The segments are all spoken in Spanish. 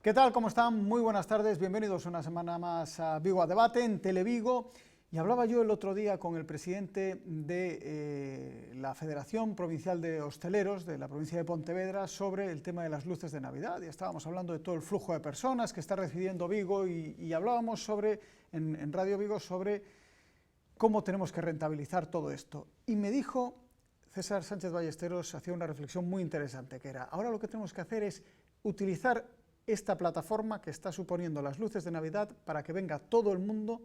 ¿Qué tal? ¿Cómo están? Muy buenas tardes, bienvenidos una semana más a Vigo a Debate en Televigo. Y hablaba yo el otro día con el presidente de la Federación Provincial de Hosteleros de la provincia de Pontevedra sobre el tema de las luces de Navidad. Y estábamos hablando de todo el flujo de personas que está recibiendo Vigo y hablábamos sobre, en Radio Vigo sobre cómo tenemos que rentabilizar todo esto. Y me dijo César Sánchez Ballesteros, hacía una reflexión muy interesante, que era, ahora lo que tenemos que hacer es utilizar esta plataforma que está suponiendo las luces de Navidad para que venga todo el mundo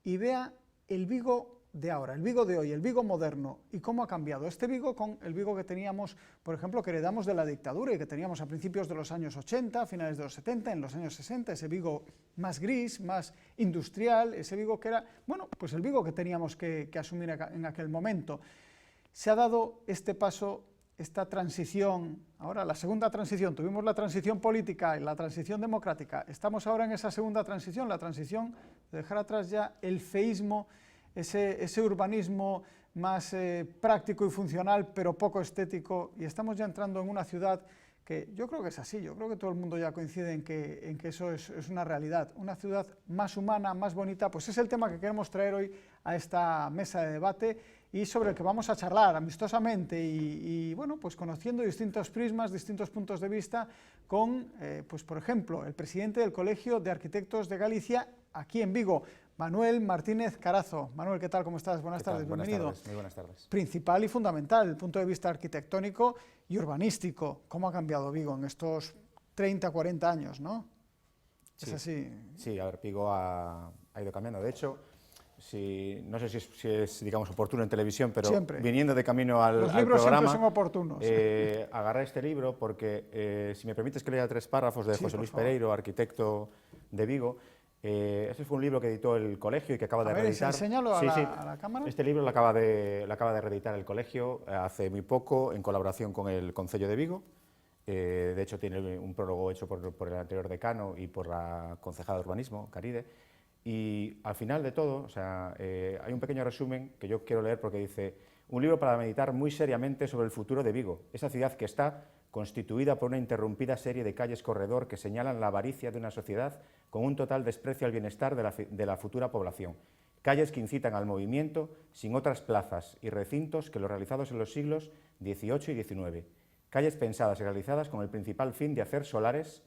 y vea el Vigo de ahora, el Vigo de hoy, el Vigo moderno, y cómo ha cambiado este Vigo con el Vigo que teníamos, por ejemplo, que heredamos de la dictadura y que teníamos a principios de los años 80, a finales de los 70, en los años 60, ese Vigo más gris, más industrial, ese Vigo que era, bueno, pues el Vigo que teníamos que asumir en aquel momento. Se ha dado este paso, esta transición, ahora la segunda transición, tuvimos la transición política y la transición democrática, estamos ahora en esa segunda transición, la transición de dejar atrás ya el feísmo, ese urbanismo más práctico y funcional, pero poco estético, y estamos ya entrando en una ciudad que yo creo que es así, yo creo que todo el mundo ya coincide en que eso es una realidad, una ciudad más humana, más bonita, pues es el tema que queremos traer hoy a esta mesa de debate y sobre el que vamos a charlar amistosamente y bueno, pues conociendo distintos prismas, distintos puntos de vista con, pues por ejemplo, el presidente del Colegio de Arquitectos de Galicia, aquí en Vigo, Manuel Martínez Carazo. Manuel, ¿qué tal? ¿Cómo estás? Buenas tardes, bienvenido. Buenas tardes, muy buenas tardes. Principal y fundamental, el punto de vista arquitectónico y urbanístico. ¿Cómo ha cambiado Vigo en estos 30, 40 años, no? Sí, ¿Es así? Sí, a ver, Vigo ha ido cambiando. De hecho, no sé si es, digamos, oportuno en televisión, pero siempre. Viniendo de camino al programa... Los libros siempre son oportunos. Agarré este libro porque, si me permites que lea 3 párrafos de José Luis Pereiro, arquitecto de Vigo. Este fue un libro que editó el colegio y que acaba de reeditar. Enséñalo a la cámara. Este libro lo acaba de reeditar el colegio hace muy poco en colaboración con el Concello de Vigo. De hecho, tiene un prólogo hecho por el anterior decano y por la concejala de urbanismo, Caride. Y al final de todo, o sea, hay un pequeño resumen que yo quiero leer porque dice: un libro para meditar muy seriamente sobre el futuro de Vigo, esa ciudad que está constituida por una interrumpida serie de calles corredor que señalan la avaricia de una sociedad con un total desprecio al bienestar de la futura población. Calles que incitan al movimiento sin otras plazas y recintos que los realizados en los siglos XVIII y XIX. Calles pensadas y realizadas con el principal fin de hacer solares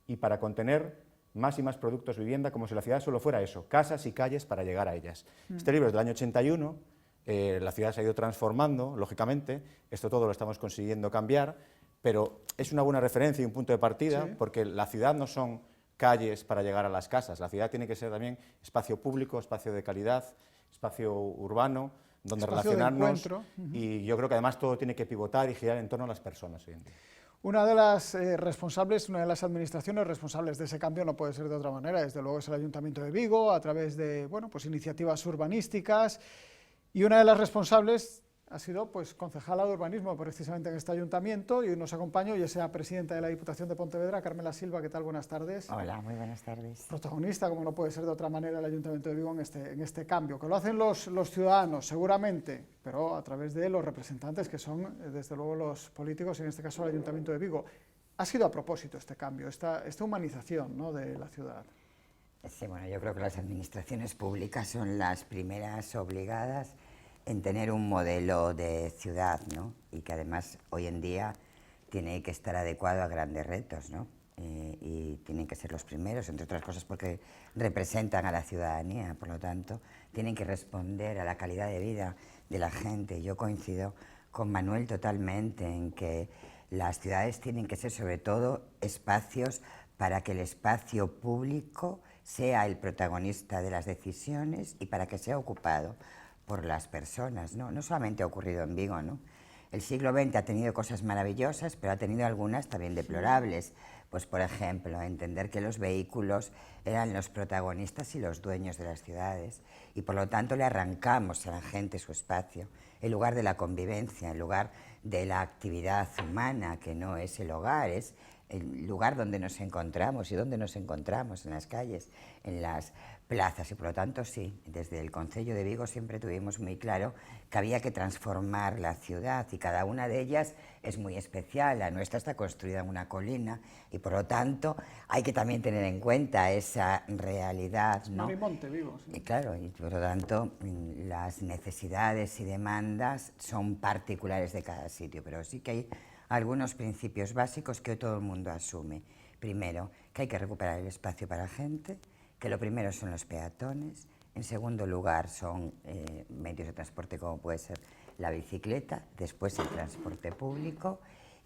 y para contener más y más productos vivienda, como si la ciudad solo fuera eso, casas y calles para llegar a ellas. Este libro es del año 81, la ciudad se ha ido transformando, lógicamente, esto todo lo estamos consiguiendo cambiar, pero es una buena referencia y un punto de partida, sí, porque la ciudad no son calles para llegar a las casas, la ciudad tiene que ser también espacio público, espacio de calidad, espacio urbano, donde espacio relacionarnos, y yo creo que además todo tiene que pivotar y girar en torno a las personas hoy en día. Una de las responsables, una de las administraciones responsables de ese cambio no puede ser de otra manera, desde luego es el Ayuntamiento de Vigo, a través de, bueno, pues iniciativas urbanísticas, y una de las responsables ha sido, pues, concejala de urbanismo precisamente en este ayuntamiento, y hoy nos acompaña y es la presidenta de la Diputación de Pontevedra, Carmela Silva. ¿Qué tal? Buenas tardes. Hola, muy buenas tardes. Protagonista, como no puede ser de otra manera, el Ayuntamiento de Vigo en este cambio, que lo hacen los ciudadanos, seguramente, pero a través de los representantes que son, desde luego, los políticos, en este caso el Ayuntamiento de Vigo. Ha sido a propósito este cambio, esta humanización, ¿no?, de la ciudad. Sí, bueno, yo creo que las administraciones públicas son las primeras obligadas en tener un modelo de ciudad, ¿no? Y que además hoy en día tiene que estar adecuado a grandes retos, ¿no? Y tienen que ser los primeros, entre otras cosas porque representan a la ciudadanía, por lo tanto, tienen que responder a la calidad de vida de la gente. Yo coincido con Manuel totalmente en que las ciudades tienen que ser sobre todo espacios para que el espacio público sea el protagonista de las decisiones y para que sea ocupado por las personas, ¿no? No solamente ha ocurrido en Vigo, ¿no? El siglo XX ha tenido cosas maravillosas, pero ha tenido algunas también deplorables. Pues, por ejemplo, entender que los vehículos eran los protagonistas y los dueños de las ciudades, y por lo tanto le arrancamos a la gente su espacio, el lugar de la convivencia, el lugar de la actividad humana, que no es el hogar, es el lugar donde nos encontramos y donde nos encontramos, en las calles, en las plazas, y por lo tanto sí, desde el Concello de Vigo siempre tuvimos muy claro que había que transformar la ciudad y cada una de ellas es muy especial. La nuestra está construida en una colina y por lo tanto hay que también tener en cuenta esa realidad, ¿no? Mar y monte, Vigo. Sí. Y claro, y por lo tanto las necesidades y demandas son particulares de cada sitio, pero sí que hay algunos principios básicos que todo el mundo asume. Primero, que hay que recuperar el espacio para la gente, que lo primero son los peatones, en segundo lugar son medios de transporte como puede ser la bicicleta, después el transporte público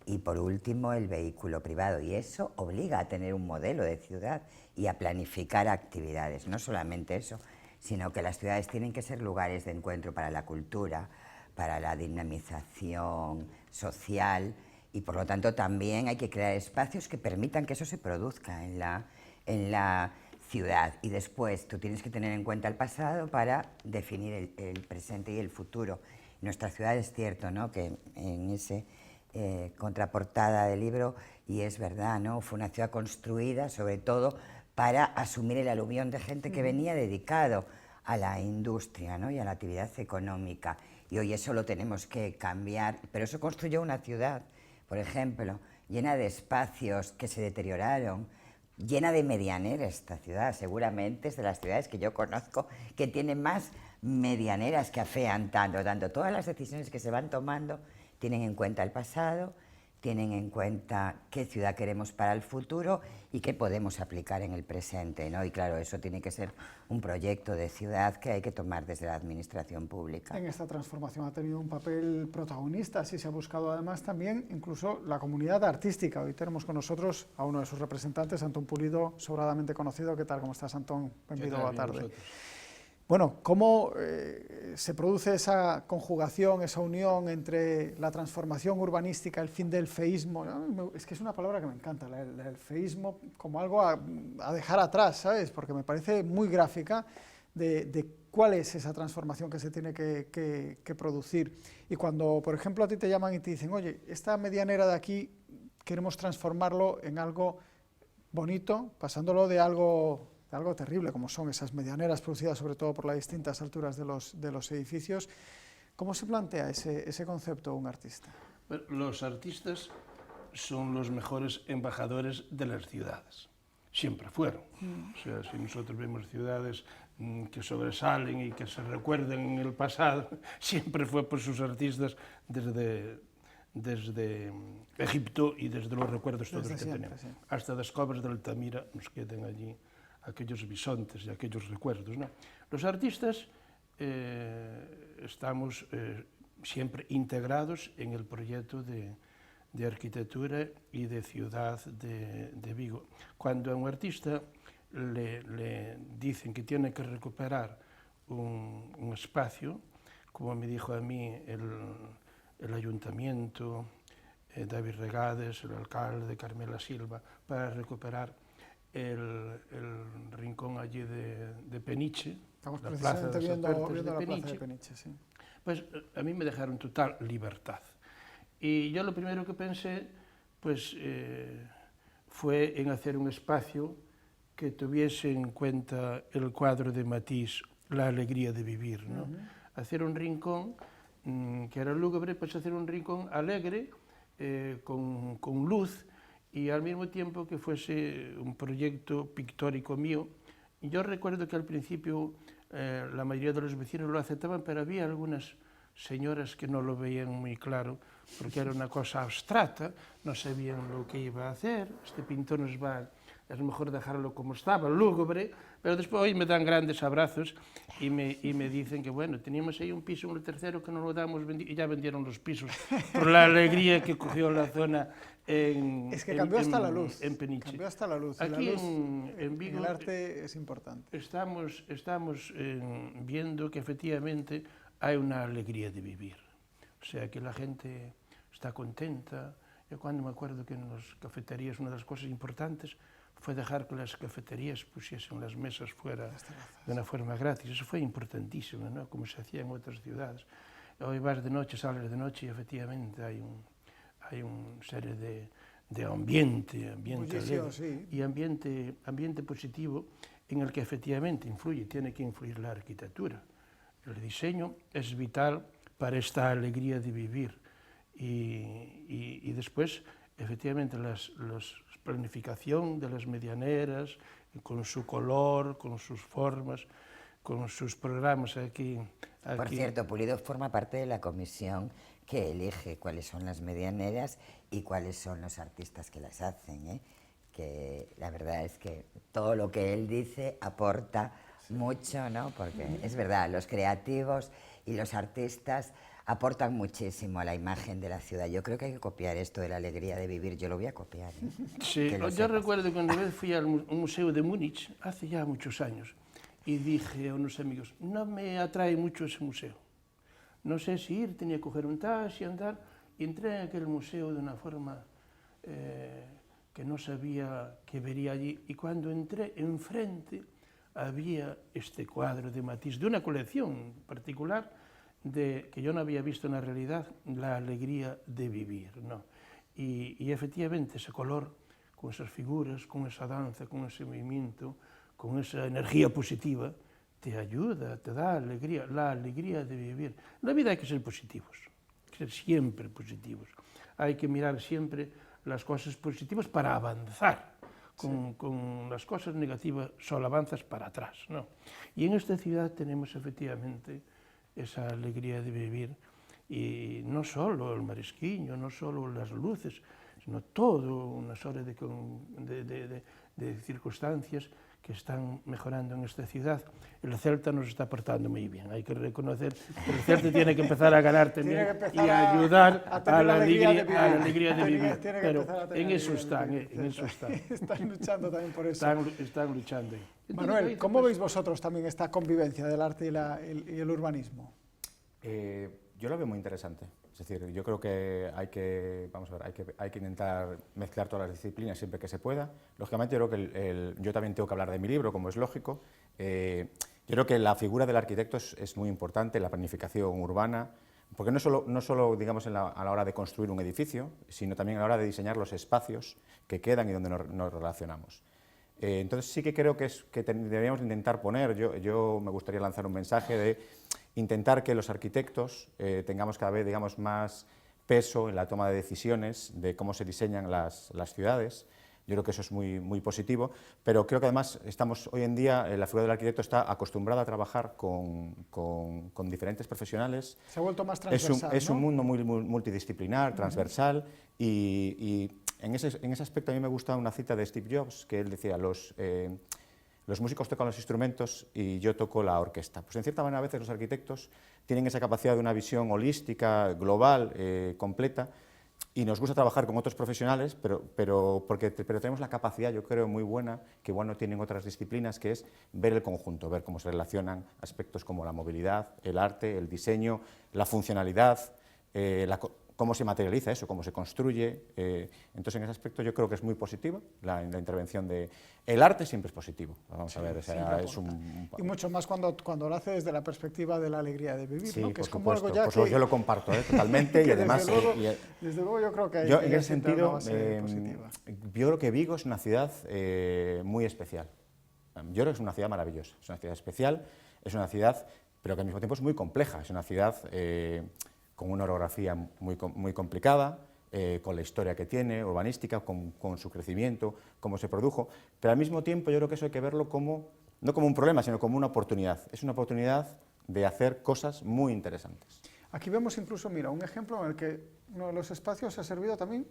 y por último el vehículo privado, y eso obliga a tener un modelo de ciudad y a planificar actividades. No solamente eso, sino que las ciudades tienen que ser lugares de encuentro para la cultura, para la dinamización social, y por lo tanto también hay que crear espacios que permitan que eso se produzca en la ciudad. Y después tú tienes que tener en cuenta el pasado para definir el presente y el futuro. Nuestra ciudad es cierto, ¿no?, que en ese contraportada del libro, y es verdad, ¿no?, fue una ciudad construida sobre todo para asumir el aluvión de gente que venía dedicado a la industria, ¿no?, y a la actividad económica. Y hoy eso lo tenemos que cambiar, pero eso construyó una ciudad, por ejemplo, llena de espacios que se deterioraron, llena de medianeras esta ciudad. Seguramente es de las ciudades que yo conozco que tiene más medianeras que afean tanto. Todas las decisiones que se van tomando tienen en cuenta el pasado, tienen en cuenta qué ciudad queremos para el futuro y qué podemos aplicar en el presente, ¿no? Y claro, eso tiene que ser un proyecto de ciudad que hay que tomar desde la administración pública. En esta transformación ha tenido un papel protagonista, así se ha buscado además también incluso la comunidad artística. Hoy tenemos con nosotros a uno de sus representantes, Antón Pulido, sobradamente conocido. ¿Qué tal? ¿Cómo estás, Antón? Bienvenido a la tarde. Bueno, ¿cómo se produce esa conjugación, esa unión entre la transformación urbanística, el fin del feísmo? Es que es una palabra que me encanta, el feísmo, como algo a dejar atrás, ¿sabes? Porque me parece muy gráfica de cuál es esa transformación que se tiene que producir. Y cuando, por ejemplo, a ti te llaman y te dicen, oye, esta medianera de aquí queremos transformarlo en algo bonito, pasándolo de algo terrible, como son esas medianeras producidas sobre todo por las distintas alturas de los edificios. ¿Cómo se plantea ese concepto un artista? Los artistas son los mejores embajadores de las ciudades. Siempre fueron. O sea, si nosotros vemos ciudades que sobresalen y que se recuerden en el pasado, siempre fue por sus artistas desde Egipto y desde los recuerdos todos que tenemos. Sí. Hasta las covas de Altamira nos quedan allí aquellos bisontes y aquellos recuerdos, ¿no? Los artistas estamos siempre integrados en el proyecto de arquitectura y de ciudad de Vigo. Cuando a un artista le dicen que tiene que recuperar un espacio, como me dijo a mí el ayuntamiento, David Regades, el alcalde, Carmela Silva, para recuperar el rincón allí de Peniche, estamos la plaza de viendo la plaza de Peniche, sí. Pues a mí me dejaron total libertad. Y yo lo primero que pensé, pues, fue en hacer un espacio que tuviese en cuenta el cuadro de Matisse, La alegría de vivir, ¿no? Hacer un rincón que era lúgubre, pues hacer un rincón alegre, con luz, y al mismo tiempo que fuese un proyecto pictórico mío. Yo recuerdo que al principio la mayoría de los vecinos lo aceptaban, pero había algunas señoras que no lo veían muy claro, porque era una cosa abstracta, no sabían lo que iba a hacer. Este pintor nos va, es mejor dejarlo como estaba, lúgubre, pero después hoy me dan grandes abrazos y me dicen que bueno, teníamos ahí un piso en el tercero que no lo damos, y ya vendieron los pisos por la alegría que cogió la zona es que cambió hasta la luz. En Peniche. Cambió hasta la luz. Aquí la luz en Vigo el arte es importante. Estamos viendo que efectivamente hay una alegría de vivir. O sea, que la gente está contenta. Yo cuando me acuerdo que en las cafeterías una de las cosas importantes fue dejar que las cafeterías pusiesen las mesas fuera de una forma gratis. Eso fue importantísimo, ¿no? Como se hacía en otras ciudades. Hoy vas de noche, sales de noche y efectivamente hay una serie de ambiente Bullicio, alegre sí. y ambiente positivo en el que efectivamente tiene que influir la arquitectura. El diseño es vital para esta alegría de vivir y después, efectivamente, la planificación de las medianeras, con su color, con sus formas, con sus programas aquí. Por cierto, Pulido forma parte de la comisión que elige cuáles son las medianeras y cuáles son los artistas que las hacen, ¿eh? Que la verdad es que todo lo que él dice aporta mucho, ¿no? Porque es verdad, los creativos y los artistas aportan muchísimo a la imagen de la ciudad. Yo creo que hay que copiar esto de la alegría de vivir. Yo lo voy a copiar, ¿eh? Sí, yo recuerdo que una vez fui al museo de Múnich, hace ya muchos años, y dije a unos amigos, no me atrae mucho ese museo. No sé si ir, tenía que coger un taxi, andar, y entré en aquel museo de una forma que no sabía que vería allí, y cuando entré enfrente había este cuadro de Matisse, de una colección particular, que yo no había visto en la realidad, la alegría de vivir, ¿no? Y efectivamente ese color, con esas figuras, con esa danza, con ese movimiento, con esa energía positiva, te ayuda, te da alegría, la alegría de vivir. En la vida hay que ser positivos, hay que ser siempre positivos. Hay que mirar siempre las cosas positivas para avanzar. Con las cosas negativas solo avanzas para atrás, ¿no? Y en esta ciudad tenemos efectivamente esa alegría de vivir, y no solo el Maresquiño, no solo las luces, sino todo una serie de circunstancias que están mejorando en esta ciudad. El Celta nos está portando muy bien, hay que reconocer que el Celta tiene que empezar a ganar también y a ayudar a la alegría de vivir, pero en eso están, Están luchando también por eso. Están luchando. Manuel, ¿cómo veis vosotros también esta convivencia del arte y el urbanismo? Yo lo veo muy interesante. Es decir, yo creo que hay que intentar mezclar todas las disciplinas siempre que se pueda. Lógicamente, yo creo que yo también tengo que hablar de mi libro, como es lógico. Yo creo que la figura del arquitecto es muy importante, la planificación urbana, porque no solo digamos, a la hora de construir un edificio, sino también a la hora de diseñar los espacios que quedan y donde nos relacionamos. Entonces sí que creo que deberíamos intentar poner, yo me gustaría lanzar un mensaje de intentar que los arquitectos tengamos cada vez, digamos, más peso en la toma de decisiones de cómo se diseñan las ciudades. Yo creo que eso es muy positivo, pero creo que además hoy en día la figura del arquitecto está acostumbrada a trabajar con diferentes profesionales. Se ha vuelto más transversal, es un mundo muy multidisciplinar, transversal, y en ese aspecto a mí me gusta una cita de Steve Jobs, que él decía, los músicos tocan los instrumentos y yo toco la orquesta. Pues en cierta manera a veces los arquitectos tienen esa capacidad de una visión holística, global, completa, y nos gusta trabajar con otros profesionales, pero tenemos la capacidad, yo creo, muy buena, que igual no tienen otras disciplinas, que es ver el conjunto, ver cómo se relacionan aspectos como la movilidad, el arte, el diseño, la funcionalidad, cómo se materializa eso, cómo se construye. Entonces, en ese aspecto yo creo que es muy positivo la intervención de... El arte siempre es positivo, vamos a ver, y mucho más cuando lo hace desde la perspectiva de la alegría de vivir, sí, ¿no? Que es como supuesto, algo ya que... yo lo comparto totalmente, y además... Desde luego yo creo que... Yo, en ese sentido, yo creo que Vigo es una ciudad muy especial. Yo creo que es una ciudad maravillosa, es una ciudad especial, es una ciudad, pero que al mismo tiempo es muy compleja, es una ciudad... con una orografía muy complicada, con la historia que tiene, urbanística, con su crecimiento, cómo se produjo, pero al mismo tiempo yo creo que eso hay que verlo no como un problema, sino como una oportunidad. Es una oportunidad de hacer cosas muy interesantes. Aquí vemos incluso, mira, un ejemplo en el que uno de los espacios ha servido también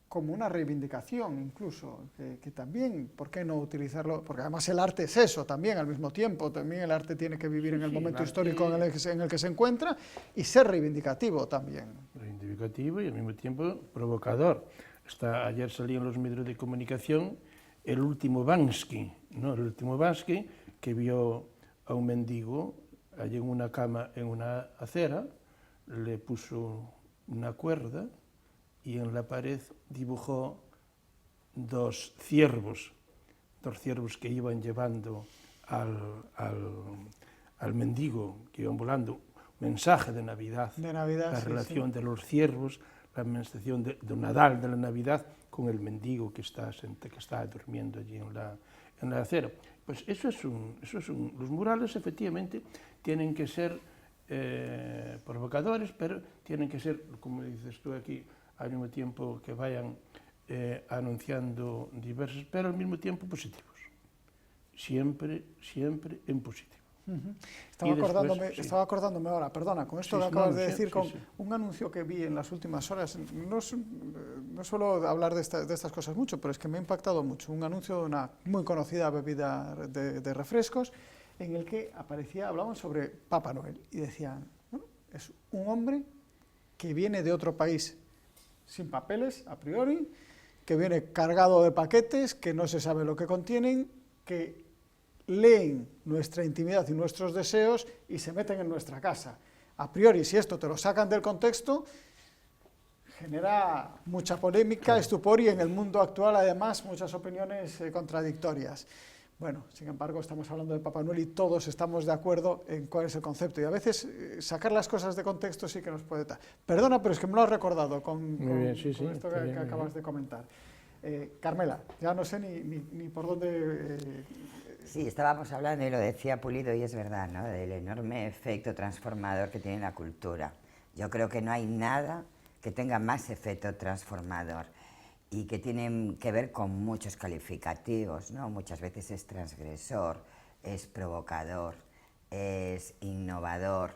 como una reivindicación incluso, que también, ¿por qué no utilizarlo? Porque además el arte es eso también al mismo tiempo, también el arte tiene que vivir en el momento histórico en el que se encuentra y ser reivindicativo también. Reivindicativo y al mismo tiempo provocador. Ayer salía en los medios de comunicación el último Banksy, ¿no? El último Banksy que vio a un mendigo allí en una cama en una acera, le puso una cuerda y en la pared dibujó dos ciervos que iban llevando al mendigo, que iban volando, mensaje de Navidad, la relación de los ciervos, la manifestación de Nadal, de la Navidad, con el mendigo que está durmiendo allí en la acera. Pues los murales efectivamente tienen que ser provocadores, pero tienen que ser, como dices tú aquí, al mismo tiempo que vayan anunciando diversos, pero al mismo tiempo positivos. Siempre en positivo. Estaba acordándome ahora, perdona, con esto que acabas de decir, con un anuncio que vi en las últimas horas, no suelo hablar de estas cosas mucho, pero es que me ha impactado mucho, un anuncio de una muy conocida bebida de refrescos, en el que hablaban sobre Papá Noel, y decían, bueno, es un hombre que viene de otro país sin papeles, a priori, que viene cargado de paquetes, que no se sabe lo que contienen, que leen nuestra intimidad y nuestros deseos y se meten en nuestra casa. A priori, si esto te lo sacan del contexto, genera mucha polémica, estupor y en el mundo actual, además, muchas opiniones contradictorias. Bueno, sin embargo, estamos hablando de Papá Noel y todos estamos de acuerdo en cuál es el concepto. Y a veces sacar las cosas de contexto sí que nos puede... Perdona, pero es que me lo has recordado con esto que acabas de comentar. Carmela, ya no sé ni por dónde... Sí, estábamos hablando, y lo decía Pulido, y es verdad, ¿no?, del enorme efecto transformador que tiene la cultura. Yo creo que no hay nada que tenga más efecto transformador y que tiene que ver con muchos calificativos, ¿no? Muchas veces es transgresor, es provocador, es innovador,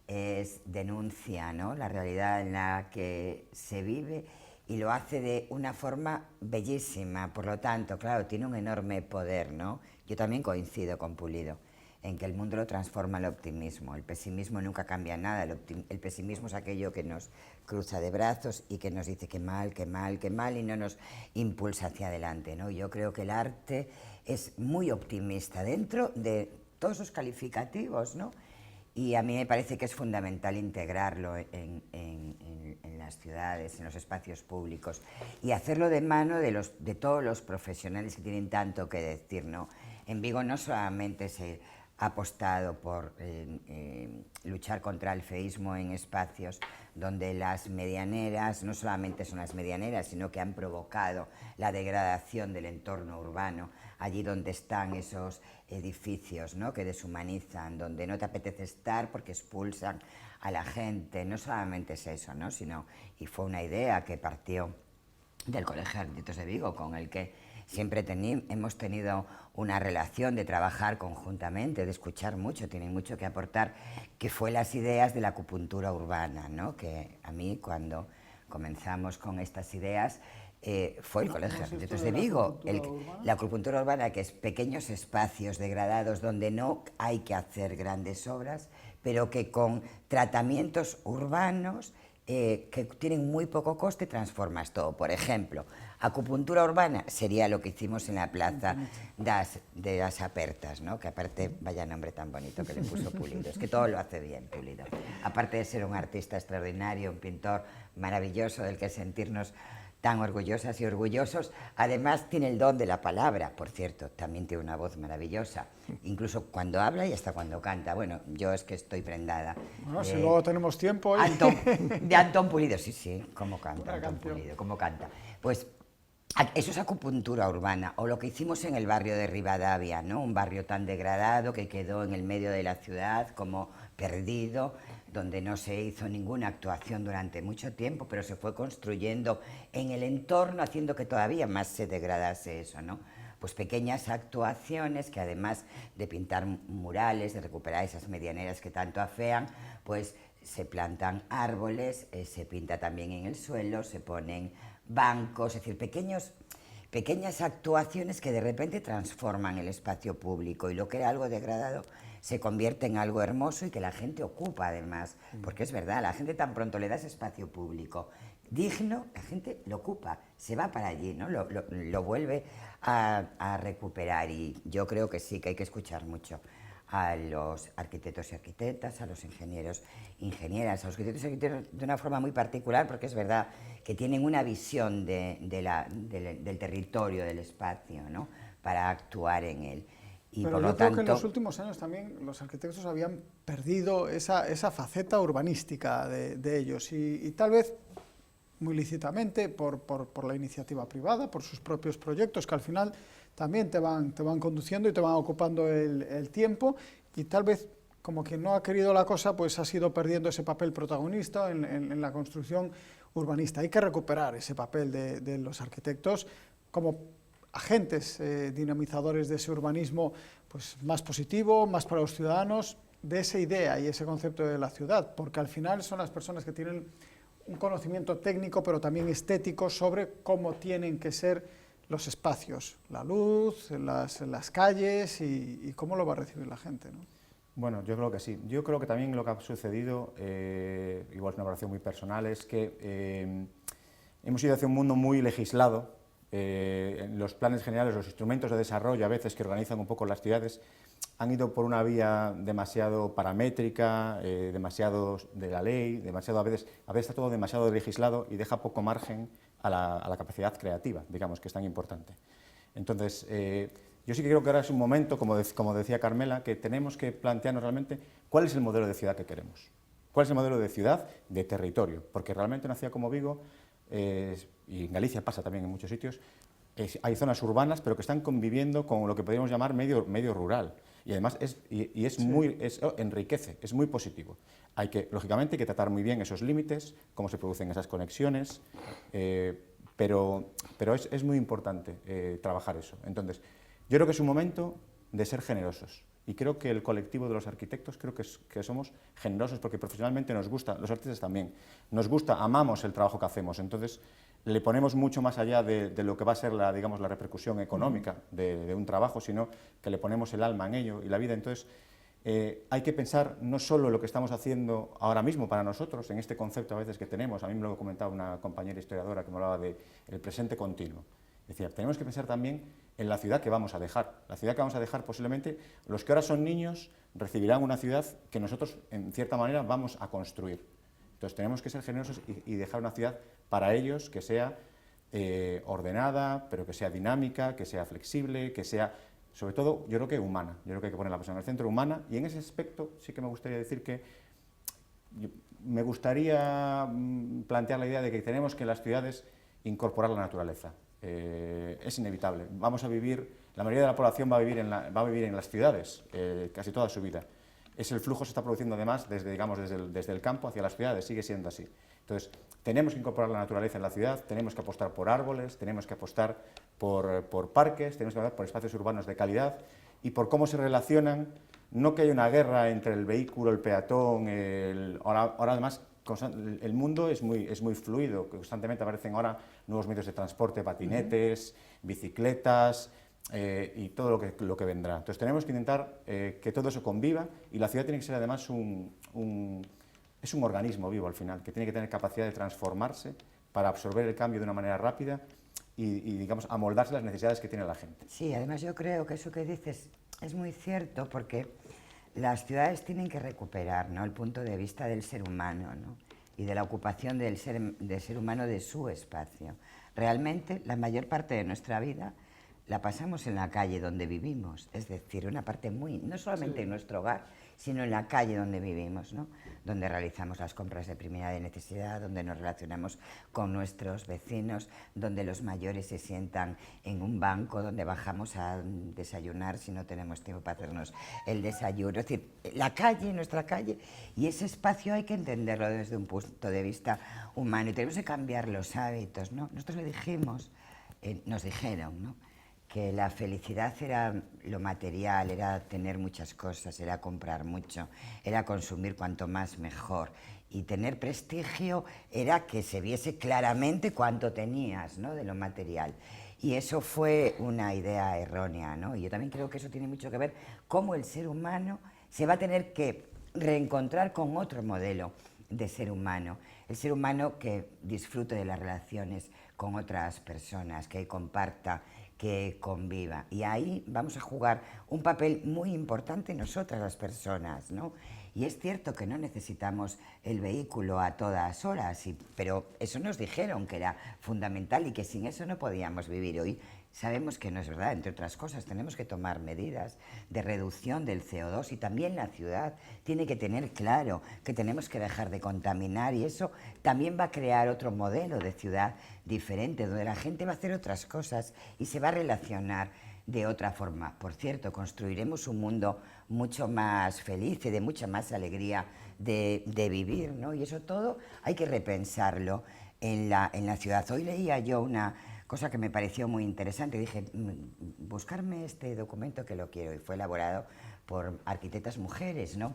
es denuncia, ¿no?, la realidad en la que se vive, y lo hace de una forma bellísima. Por lo tanto, claro, tiene un enorme poder, ¿no? Yo también coincido con Pulido en que el mundo lo transforma el optimismo. El pesimismo nunca cambia nada. El pesimismo es aquello que nos cruza de brazos y que nos dice que mal, que mal, que mal, y no nos impulsa hacia adelante, ¿no? Yo creo que el arte es muy optimista dentro de todos esos calificativos, ¿no? Y a mí me parece que es fundamental integrarlo en las ciudades, en los espacios públicos, y hacerlo de mano de todos los profesionales que tienen tanto que decir, ¿no? En Vigo no solamente se ha apostado por luchar contra el feísmo en espacios donde las medianeras no solamente son las medianeras, sino que han provocado la degradación del entorno urbano, allí donde están esos edificios, ¿no?, que deshumanizan, donde no te apetece estar porque expulsan a la gente. No solamente es eso, ¿no?, y fue una idea que partió del Colegio de Arquitectos de Vigo, con el que siempre hemos tenido una relación de trabajar conjuntamente, de escuchar mucho, tienen mucho que aportar, que fue las ideas de la acupuntura urbana, ¿no?, que a mí, cuando comenzamos con estas ideas, fue el Colegio de Arquitectos de Vigo. La acupuntura urbana, que es pequeños espacios degradados donde no hay que hacer grandes obras, pero que con tratamientos urbanos que tienen muy poco coste transformas todo. Por ejemplo, acupuntura urbana sería lo que hicimos en la plaza de las Apertas, ¿no?, que aparte, vaya nombre tan bonito que le puso Pulido, es que todo lo hace bien Pulido. Aparte de ser un artista extraordinario, un pintor maravilloso del que sentirnos tan orgullosas y orgullosos, además tiene el don de la palabra, por cierto, también tiene una voz maravillosa, incluso cuando habla y hasta cuando canta. Bueno, yo es que estoy prendada. Bueno, si luego tenemos tiempo... de Antón Pulido, sí, cómo canta Antón Pulido, cómo canta. Pues eso es acupuntura urbana, o lo que hicimos en el barrio de Rivadavia, ¿no?, un barrio tan degradado que quedó en el medio de la ciudad, como perdido, donde no se hizo ninguna actuación durante mucho tiempo, pero se fue construyendo en el entorno, haciendo que todavía más se degradase eso, ¿no? Pues pequeñas actuaciones que, además de pintar murales, de recuperar esas medianeras que tanto afean, pues se plantan árboles, se pinta también en el suelo, se ponen bancos, es decir, pequeñas actuaciones que de repente transforman el espacio público, y lo que era algo degradado se convierte en algo hermoso y que la gente ocupa, además, porque es verdad, la gente tan pronto le das espacio público digno, la gente lo ocupa, se va para allí, ¿no?, lo vuelve a recuperar. Y yo creo que sí, que hay que escuchar mucho a los arquitectos y arquitectas, a los ingenieros, ingenieras, a los arquitectos y arquitectos de una forma muy particular, porque es verdad que tienen una visión del territorio, del espacio, ¿no?, para actuar en él. Y pero yo creo que en los últimos años también los arquitectos habían perdido esa faceta urbanística de ellos, y tal vez muy lícitamente por la iniciativa privada, por sus propios proyectos, que al final también te van conduciendo y te van ocupando el tiempo, y tal vez, como quien no ha querido la cosa, pues ha ido perdiendo ese papel protagonista en la construcción urbanista. Hay que recuperar ese papel de los arquitectos como agentes dinamizadores de ese urbanismo, pues más positivo, más para los ciudadanos, de esa idea y ese concepto de la ciudad, porque al final son las personas que tienen un conocimiento técnico, pero también estético, sobre cómo tienen que ser los espacios, la luz, las calles y cómo lo va a recibir la gente, ¿no? Bueno, yo creo que sí. Yo creo que también lo que ha sucedido, igual es una valoración muy personal, es que hemos ido hacia un mundo muy legislado. En los planes generales, los instrumentos de desarrollo a veces que organizan un poco las ciudades han ido por una vía demasiado paramétrica, demasiado de la ley, demasiado a veces está todo demasiado legislado y deja poco margen a la capacidad creativa, digamos, que es tan importante. Entonces, yo sí que creo que ahora es un momento, como decía Carmela, que tenemos que plantearnos realmente cuál es el modelo de ciudad que queremos. ¿Cuál es el modelo de ciudad, de territorio? Porque realmente una ciudad como Vigo, y en Galicia pasa también en muchos sitios, hay zonas urbanas, pero que están conviviendo con lo que podríamos llamar medio rural. Y además enriquece, es muy positivo. Lógicamente, hay que tratar muy bien esos límites, cómo se producen esas conexiones, pero es muy importante trabajar eso. Entonces, yo creo que es un momento de ser generosos. Y creo que el colectivo de los arquitectos, creo que somos generosos porque profesionalmente nos gusta, los artistas también, nos gusta, amamos el trabajo que hacemos. Entonces, le ponemos mucho más allá de lo que va a ser la repercusión económica de un trabajo, sino que le ponemos el alma en ello y la vida. Entonces, hay que pensar no solo en lo que estamos haciendo ahora mismo para nosotros, en este concepto a veces que tenemos, a mí me lo comentaba una compañera historiadora que me hablaba del presente continuo. Decía, tenemos que pensar también en la ciudad que vamos a dejar. La ciudad que vamos a dejar, posiblemente, los que ahora son niños recibirán una ciudad que nosotros, en cierta manera, vamos a construir. Entonces, tenemos que ser generosos y dejar una ciudad para ellos que sea ordenada, pero que sea dinámica, que sea flexible, que sea, sobre todo, yo creo que humana. Yo creo que hay que poner la persona en el centro, humana, y en ese aspecto sí que me gustaría decir que me gustaría plantear la idea de que tenemos que en las ciudades incorporar la naturaleza. Es inevitable. Vamos a vivir, la mayoría de la población va a vivir en las ciudades casi toda su vida. El flujo se está produciendo además desde el campo hacia las ciudades, sigue siendo así. Entonces, tenemos que incorporar la naturaleza en la ciudad, tenemos que apostar por árboles, tenemos que apostar por parques, tenemos que apostar por espacios urbanos de calidad y por cómo se relacionan, no que haya una guerra entre el vehículo, el peatón, ahora además el mundo es muy fluido, constantemente aparecen ahora nuevos medios de transporte, patinetes, bicicletas y todo lo que vendrá. Entonces tenemos que intentar que todo eso conviva y la ciudad tiene que ser además es un organismo vivo al final, que tiene que tener capacidad de transformarse para absorber el cambio de una manera rápida y digamos, amoldarse a las necesidades que tiene la gente. Sí, además yo creo que eso que dices es muy cierto porque las ciudades tienen que recuperar, ¿no?, el punto de vista del ser humano, ¿no?, y de la ocupación del ser humano de su espacio. Realmente la mayor parte de nuestra vida la pasamos en la calle donde vivimos, es decir, una parte no solamente en nuestro hogar, sino en la calle donde vivimos, ¿no?, donde realizamos las compras de primera necesidad, donde nos relacionamos con nuestros vecinos, donde los mayores se sientan en un banco, donde bajamos a desayunar si no tenemos tiempo para hacernos el desayuno. Es decir, la calle, nuestra calle, y ese espacio hay que entenderlo desde un punto de vista humano y tenemos que cambiar los hábitos, ¿no? Nosotros nos dijeron, ¿no?, que la felicidad era lo material, era tener muchas cosas, era comprar mucho, era consumir cuanto más mejor. Y tener prestigio era que se viese claramente cuánto tenías, ¿no?, de lo material. Y eso fue una idea errónea, ¿no? Y yo también creo que eso tiene mucho que ver cómo el ser humano se va a tener que reencontrar con otro modelo de ser humano. El ser humano que disfrute de las relaciones con otras personas, que comparta, que conviva. Y ahí vamos a jugar un papel muy importante nosotras las personas, ¿no? Y es cierto que no necesitamos el vehículo a todas horas, pero eso nos dijeron que era fundamental y que sin eso no podíamos vivir. Hoy sabemos que no es verdad. Entre otras cosas, tenemos que tomar medidas de reducción del CO2 y también la ciudad tiene que tener claro que tenemos que dejar de contaminar, y eso también va a crear otro modelo de ciudad diferente, donde la gente va a hacer otras cosas y se va a relacionar de otra forma. Por cierto, construiremos un mundo mucho más feliz y de mucha más alegría de vivir, ¿no? Y eso todo hay que repensarlo en la ciudad. Hoy leía yo una cosa que me pareció muy interesante. Dije, buscarme este documento que lo quiero, y fue elaborado por arquitectas mujeres, ¿no?,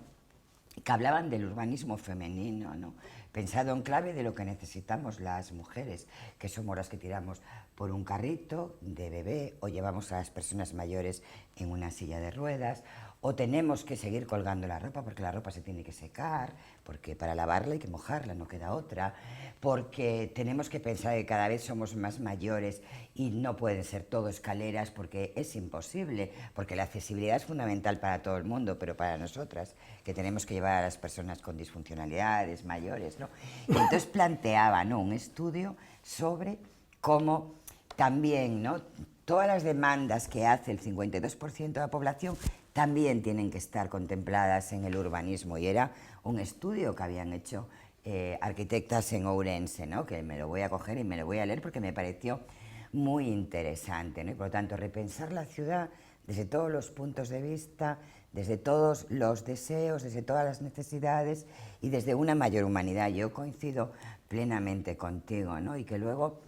que hablaban del urbanismo femenino, ¿no?, pensado en clave de lo que necesitamos las mujeres, que somos las que tiramos por un carrito de bebé, o llevamos a las personas mayores en una silla de ruedas, o tenemos que seguir colgando la ropa porque la ropa se tiene que secar, porque para lavarla hay que mojarla, no queda otra, porque tenemos que pensar que cada vez somos más mayores y no pueden ser todo escaleras porque es imposible, porque la accesibilidad es fundamental para todo el mundo, pero para nosotras, que tenemos que llevar a las personas con disfuncionalidades mayores, ¿no? Y entonces planteaba, ¿no?, un estudio sobre cómo también, ¿no?, todas las demandas que hace el 52% de la población también tienen que estar contempladas en el urbanismo, y era un estudio que habían hecho arquitectas en Ourense, ¿no?, que me lo voy a coger y me lo voy a leer porque me pareció muy interesante, ¿no? Y por lo tanto, repensar la ciudad desde todos los puntos de vista, desde todos los deseos, desde todas las necesidades y desde una mayor humanidad. Yo coincido plenamente contigo, ¿no? Y que luego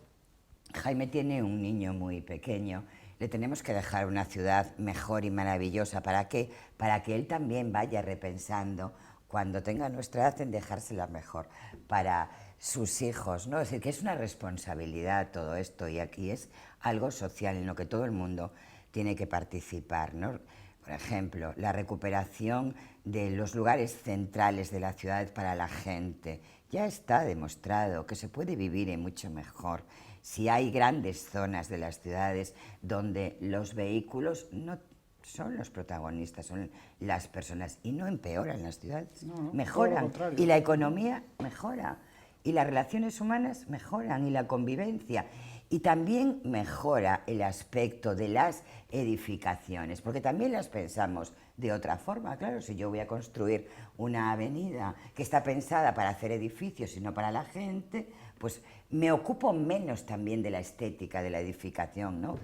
Jaime tiene un niño muy pequeño. Le tenemos que dejar una ciudad mejor y maravillosa. ¿Para qué? Para que él también vaya repensando, cuando tenga nuestra edad, en dejársela mejor para sus hijos, ¿no? Es decir, que es una responsabilidad todo esto, y aquí es algo social en lo que todo el mundo tiene que participar, ¿no? Por ejemplo, la recuperación de los lugares centrales de la ciudad para la gente. Ya está demostrado que se puede vivir mucho mejor si hay grandes zonas de las ciudades donde los vehículos no son los protagonistas, son las personas, y no empeoran las ciudades, no, mejoran, y la economía mejora, y las relaciones humanas mejoran, y la convivencia, y también mejora el aspecto de las edificaciones, porque también las pensamos de otra forma. Claro, si yo voy a construir una avenida que está pensada para hacer edificios y no para la gente, pues me ocupo menos también de la estética de la edificación, ¿no?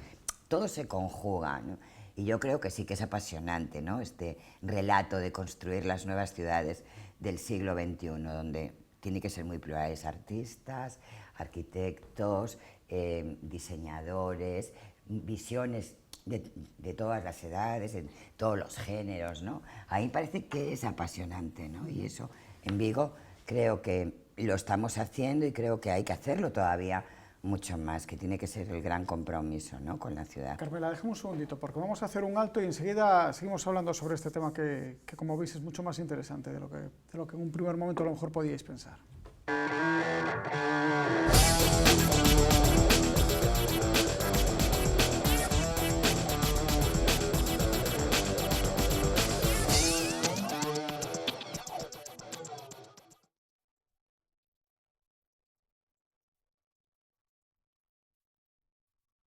Todo se conjuga, ¿no? Y yo creo que sí que es apasionante, ¿no?, este relato de construir las nuevas ciudades del siglo XXI, donde tiene que ser muy plurales: artistas, arquitectos, diseñadores, visiones de todas las edades, de todos los géneros, ¿no? A mí me parece que es apasionante, ¿no? Y eso en Vigo creo que lo estamos haciendo, y creo que hay que hacerlo todavía mucho más, que tiene que ser el gran compromiso, ¿no?, con la ciudad. Carmela, dejemos un segundito, porque vamos a hacer un alto y enseguida seguimos hablando sobre este tema que como veis, es mucho más interesante de lo que en un primer momento a lo mejor podíais pensar.